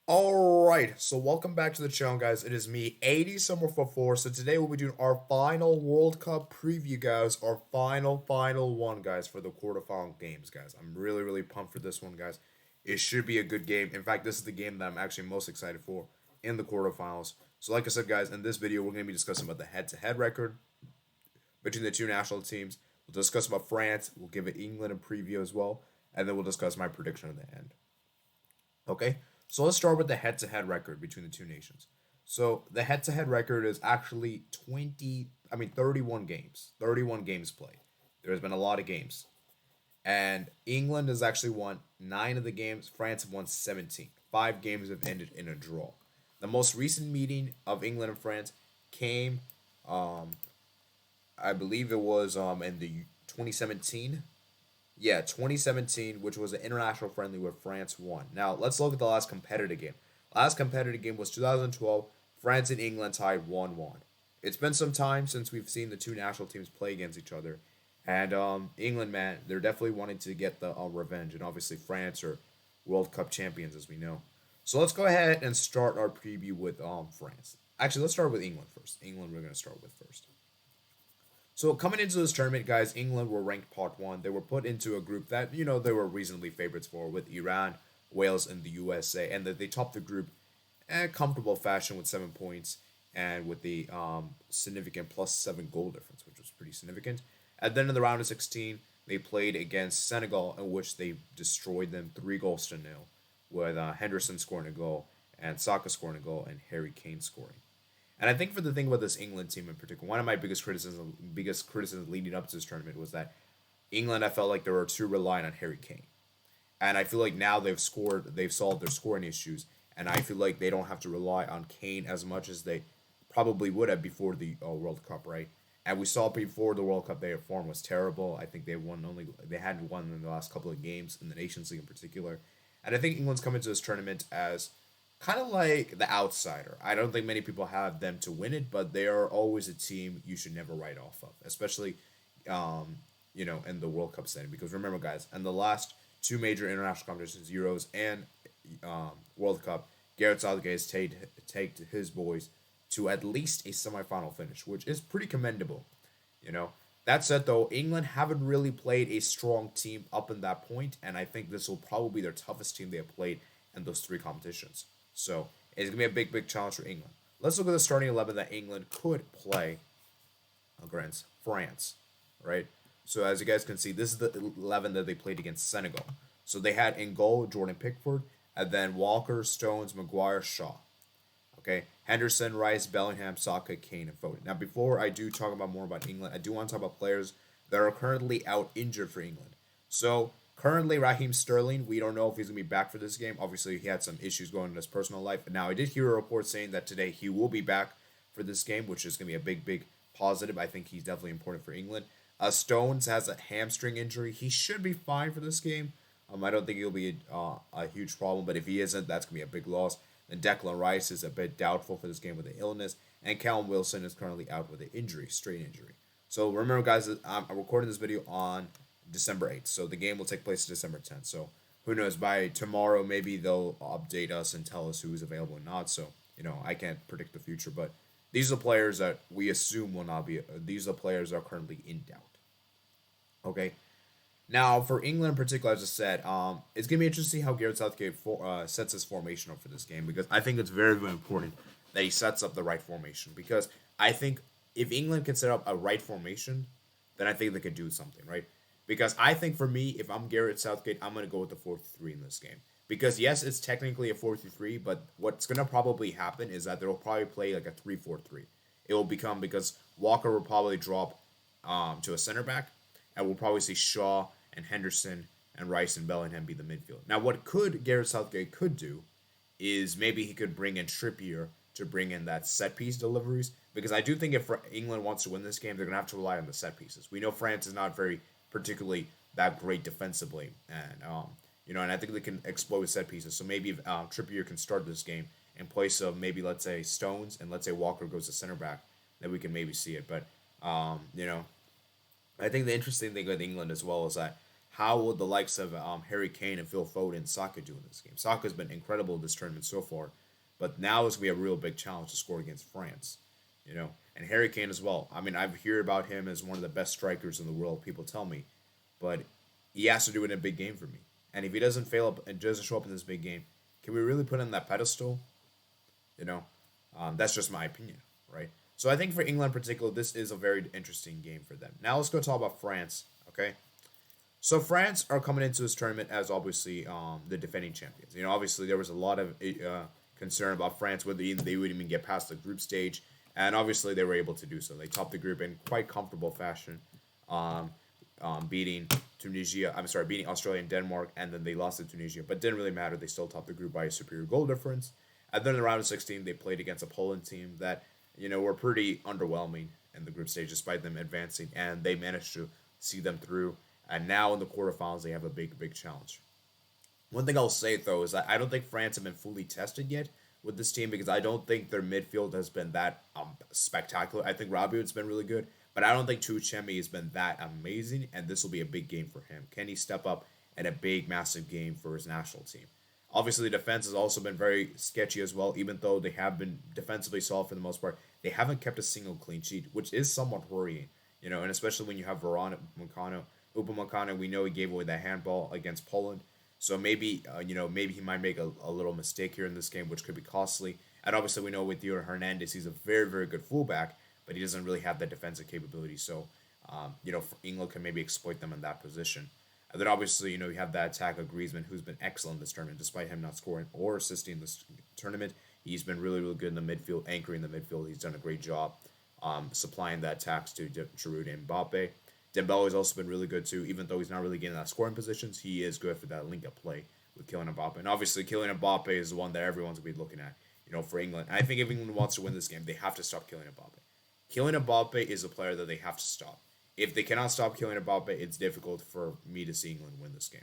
Alright, so welcome back to the channel, guys. It is me, 80 Summer for 4. So today we'll be doing our final World Cup preview, guys. Our final one, guys, for the quarterfinal games, guys. I'm really pumped for this one, guys. It should be a good game. In fact, this is the game that I'm actually most excited for in the quarterfinals. So like I said, guys, in this video, we're going to be discussing about the head-to-head record between the two national teams. We'll discuss about France. We'll give it England a preview as well. And then we'll discuss my prediction at the end. Okay, so let's start with the head-to-head record between the two nations. So the head-to-head record is actually 31 games. 31 games played. There's been a lot of games. And England has actually won 9 of the games. France have won 17. 5 games have ended in a draw. The most recent meeting of England and France came, I believe it was in the 2017. Yeah, 2017, which was an international friendly where France won. Now, let's look at the last competitive game. Last competitive game was 2012. France and England tied 1-1. It's been some time since we've seen the two national teams play against each other. And England, man, they're definitely wanting to get the revenge. And obviously, France are World Cup champions, as we know. So let's go ahead and start our preview with France. Actually, let's start with England first. England, we're going to start with first. So coming into this tournament, guys, England were ranked pot one. They were put into a group that they were reasonably favorites for, with Iran, Wales, and the USA, and that they topped the group in a comfortable fashion with 7 points and with the significant +7 goal difference, which was pretty significant. And then in the round of 16, they played against Senegal, in which they destroyed them 3-0, with Henderson scoring a goal and Saka scoring a goal and Harry Kane scoring. And I think for the thing about this England team in particular, one of my biggest criticisms leading up to this tournament was that England, I felt like they were too reliant on Harry Kane. And I feel like now they've solved their scoring issues, and I feel like they don't have to rely on Kane as much as they probably would have before the World Cup, right? And we saw before the World Cup their form was terrible. I think they hadn't won in the last couple of games in the Nations League in particular. And I think England's coming to this tournament as kind of like the outsider. I don't think many people have them to win it, but they are always a team you should never write off of, especially in the World Cup setting. Because remember, guys, in the last two major international competitions, Euros and World Cup, Gareth Southgate has taken his boys to at least a semifinal finish, which is pretty commendable. You know. That said, though, England haven't really played a strong team up in that point, and I think this will probably be their toughest team they have played in those three competitions. So it's gonna be a big challenge for England. Let's look at the starting 11 that England could play against France, right? So as you guys can see, this is the 11 that they played against Senegal. So they had in goal Jordan Pickford, and then Walker, Stones, Maguire, Shaw. Okay, Henderson, Rice, Bellingham, Saka, Kane, and Foden. Now, before I do talk about more about England, I do want to talk about players that are currently out injured for England. So currently, Raheem Sterling, we don't know if he's gonna be back for this game. Obviously, he had some issues going in his personal life. Now, I did hear a report saying that today he will be back for this game, which is gonna be a big positive. I think he's definitely important for England. Stones has a hamstring injury. He should be fine for this game. I don't think he'll be a huge problem, but if he isn't, that's gonna be a big loss. And Declan Rice is a bit doubtful for this game with the illness, and Callum Wilson is currently out with an injury, straight injury. So remember, guys, I'm recording this video on December 8th, so the game will take place December 10th. So who knows? By tomorrow, maybe they'll update us and tell us who is available or not. So I can't predict the future, but these are the players that we assume will not be. These are the players that are currently in doubt. Okay. Now, for England in particular, as I said, it's going to be interesting to see how Gareth Southgate sets his formation up for this game, because I think it's very important that he sets up the right formation, because I think if England can set up a right formation, then I think they could do something, right? Because I think for me, if I'm Gareth Southgate, I'm going to go with the 4-3 in this game. Because yes, it's technically a 4-3, but what's going to probably happen is that they'll probably play like a 3-4-3. It will become, because Walker will probably drop to a center back, and we'll probably see Shaw and Henderson and Rice and Bellingham be the midfield. Now, what Gareth Southgate could do is maybe he could bring in Trippier to bring in that set piece deliveries, because I do think if England wants to win this game, they're gonna have to rely on the set pieces. We know France is not very particularly that great defensively, and and I think they can exploit set pieces. So maybe if Trippier can start this game in place of maybe, let's say, Stones, and let's say Walker goes to center back, then we can maybe see it. But I think the interesting thing with England as well is that how will the likes of Harry Kane and Phil Foden, Saka do in this game? Saka's been incredible in this tournament so far, but now is going to be a real big challenge to score against France, and Harry Kane as well. I mean, I've heard about him as one of the best strikers in the world, people tell me, but he has to do it in a big game for me. And if he doesn't fail up and doesn't show up in this big game, can we really put him on that pedestal? You know, that's just my opinion, right? So I think for England in particular, this is a very interesting game for them. Now let's go talk about France, okay? So France are coming into this tournament as obviously the defending champions. Obviously there was a lot of concern about France whether they would even get past the group stage, and obviously they were able to do so. They topped the group in quite comfortable fashion, beating beating Australia and Denmark, and then they lost to Tunisia, but didn't really matter. They still topped the group by a superior goal difference. And then in the round of 16, they played against a Poland team that were pretty underwhelming in the group stage, despite them advancing, and they managed to see them through. And now in the quarterfinals, they have a big challenge. One thing I'll say, though, is that I don't think France have been fully tested yet with this team, because I don't think their midfield has been that spectacular. I think Rabiot's been really good, but I don't think Tuchemi has been that amazing, and this will be a big game for him. Can he step up in a big, massive game for his national team? Obviously, the defense has also been very sketchy as well, even though they have been defensively solid for the most part. They haven't kept a single clean sheet, which is somewhat worrying, and especially when you have Upamecano, we know he gave away that handball against Poland. So maybe, maybe he might make a little mistake here in this game, which could be costly. And obviously, we know with Theo Hernandez, he's a very, very good fullback, but he doesn't really have that defensive capability. So, England can maybe exploit them in that position. And then obviously, you have that attack of Griezmann, who's been excellent this tournament, despite him not scoring or assisting this tournament. He's been really, really good in the midfield, anchoring the midfield. He's done a great job supplying the attacks to Giroud and Mbappe. Dembele has also been really good too, even though he's not really getting that scoring positions. He is good for that link-up play with Kylian Mbappe. And obviously, Kylian Mbappe is the one that everyone's going to be looking at, for England. And I think if England wants to win this game, they have to stop Kylian Mbappe. Kylian Mbappe is a player that they have to stop. If they cannot stop Kylian Mbappe, it's difficult for me to see England win this game.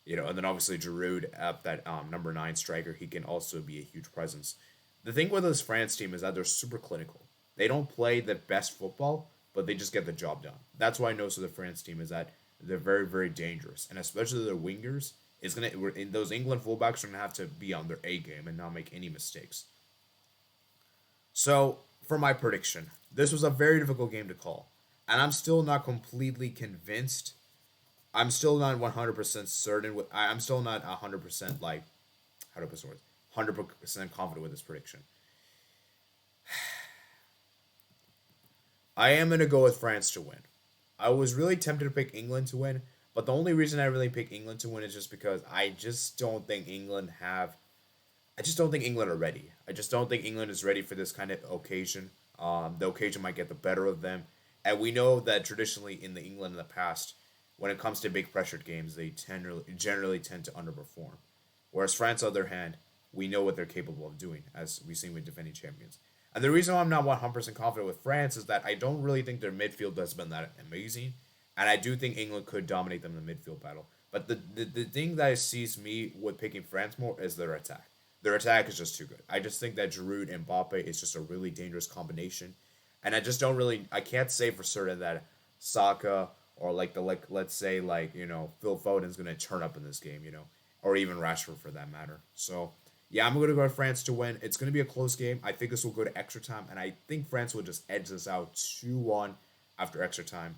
And then obviously Giroud, at that number 9 striker, he can also be a huge presence. The thing with this France team is that they're super clinical. They don't play the best football, but they just get the job done. That's why I notice with the France team is that they're very, very dangerous. And especially their wingers, those England fullbacks are going to have to be on their A game and not make any mistakes. So, for my prediction, this was a very difficult game to call. And I'm still not completely convinced. I'm still not 100% certain. I'm still not 100% like, how do I put this word? 100% confident with this prediction. I am going to go with France to win. I was really tempted to pick England to win, but the only reason I really pick England to win is just because I just don't think England are ready. I just don't think England is ready for this kind of occasion. The occasion might get the better of them. And we know that traditionally in the England in the past, when it comes to big pressured games, they generally tend to underperform. Whereas France, on the other hand, we know what they're capable of doing, as we've seen with defending champions. And the reason why I'm not 100% confident with France is that I don't really think their midfield has been that amazing. And I do think England could dominate them in the midfield battle. But the thing that sees me with picking France more is their attack. Their attack is just too good. I just think that Giroud and Mbappe is just a really dangerous combination. And I just I can't say for certain that Saka or let's say Phil Foden's going to turn up in this game, or even Rashford for that matter. So, yeah, I'm going to go with France to win. It's going to be a close game. I think this will go to extra time, and I think France will just edge this out 2-1 after extra time.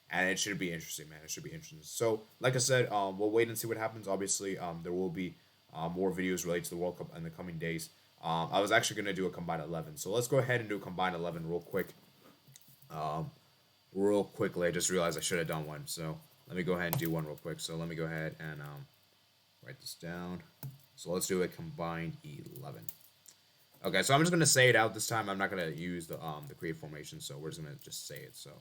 And it should be interesting, man. It should be interesting. So, like I said, we'll wait and see what happens. Obviously, there will be more videos related to the World Cup in the coming days. I was actually going to do a combined 11. So let's go ahead and do a combined 11 real quick. Real quickly, I just realized I should have done one. So let me go ahead and do one real quick. So let me go ahead and write this down. So let's do a combined 11. Okay, so I'm just going to say it out this time. I'm not going to use the create formation. So we're just going to just say it. So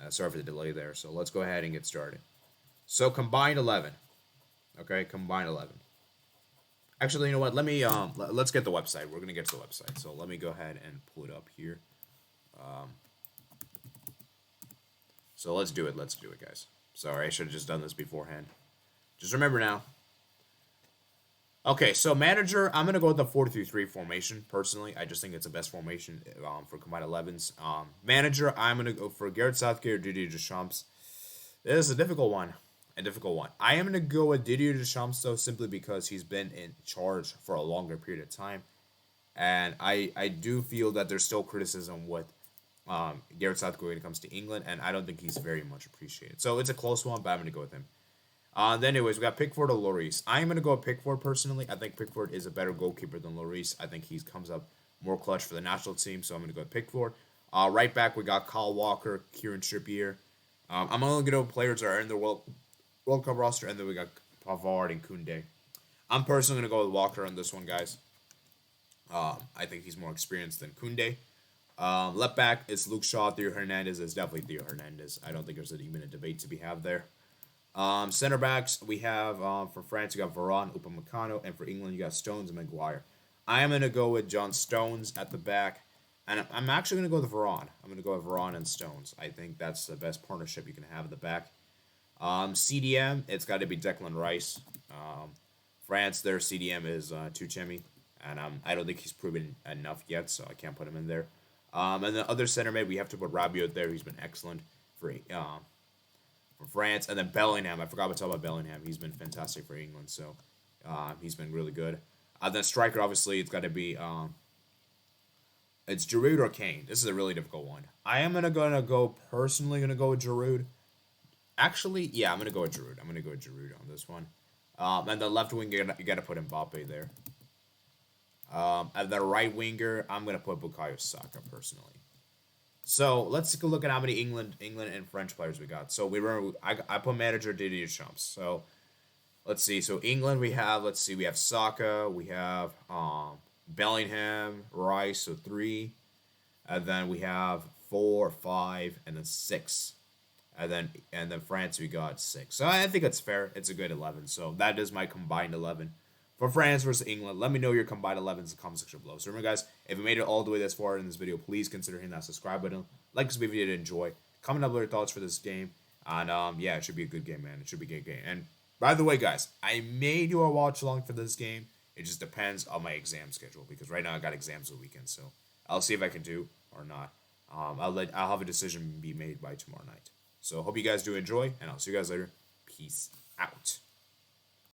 sorry for the delay there. So let's go ahead and get started. So combined 11. Okay, combined 11. Actually, you know what? Let me let's get the website. We're gonna get to the website. So let me go ahead and pull it up here. So let's do it. Let's do it, guys. Sorry, I should have just done this beforehand. Just remember now. Okay, so manager, I'm gonna go with the 4-3-3 formation. Personally, I just think it's the best formation for combined 11s. Manager, I'm gonna go for Gareth Southgate or Didier Deschamps. This is a difficult one. a difficult one. I am going to go with Didier Deschamps, though, simply because he's been in charge for a longer period of time. And I do feel that there's still criticism with Gareth Southgate when it comes to England, and I don't think he's very much appreciated. So it's a close one, but I'm going to go with him. Then anyways, we got Pickford or Lloris. I'm going to go with Pickford personally. I think Pickford is a better goalkeeper than Lloris. I think he comes up more clutch for the national team, so I'm going to go with Pickford. Right back, we got Kyle Walker, Kieran Trippier. I'm only going to go with players that are in the World Cup roster, and then we got Pavard and Koundé. I'm personally going to go with Walker on this one, guys. I think he's more experienced than Koundé. Left back is Luke Shaw. Theo Hernandez is definitely Theo Hernandez. I don't think there's even a debate to be had there. Center backs, we have for France, you got Varane, Upamecano, and for England, you got Stones and Maguire. I am going to go with John Stones at the back, and I'm actually going to go with Varane. I'm going to go with Varane and Stones. I think that's the best partnership you can have at the back. CDM, it's got to be Declan Rice. France, their CDM is Tuchemi, and I don't think he's proven enough yet, so I can't put him in there. And the other center mid, we have to put Rabiot there. He's been excellent for France. And then Bellingham, I forgot to talk about Bellingham. He's been fantastic for England, so he's been really good. Then striker, obviously, it's got to be it's Giroud or Kane. This is a really difficult one. I am gonna go with Giroud. Actually, yeah, I'm gonna go with Giroud. I'm gonna go with Giroud on this one. And the left wing, you gotta put Mbappe there. And the right winger, I'm gonna put Bukayo Saka personally. So let's take a look at how many England and French players we got. So I put manager Didier Deschamps. So let's see. So England we have Saka, we have Bellingham, Rice, so 3, and then we have 4, 5, and then 6, and then France we got 6. So I think it's fair. It's a good 11. So that is my combined 11 for France versus England. Let me know your combined 11s in the comment section below. So remember, guys, if you made it all the way this far in this video, please consider hitting that subscribe button. Like this video to enjoy. Comment down below your thoughts for this game. And yeah, it should be a good game, man. It should be a good game. And by the way, guys, I may do a watch along for this game. It just depends on my exam schedule because right now I got exams the weekend. So I'll see if I can do or not. I'll have a decision be made by tomorrow night. So hope you guys do enjoy, and I'll see you guys later. Peace out.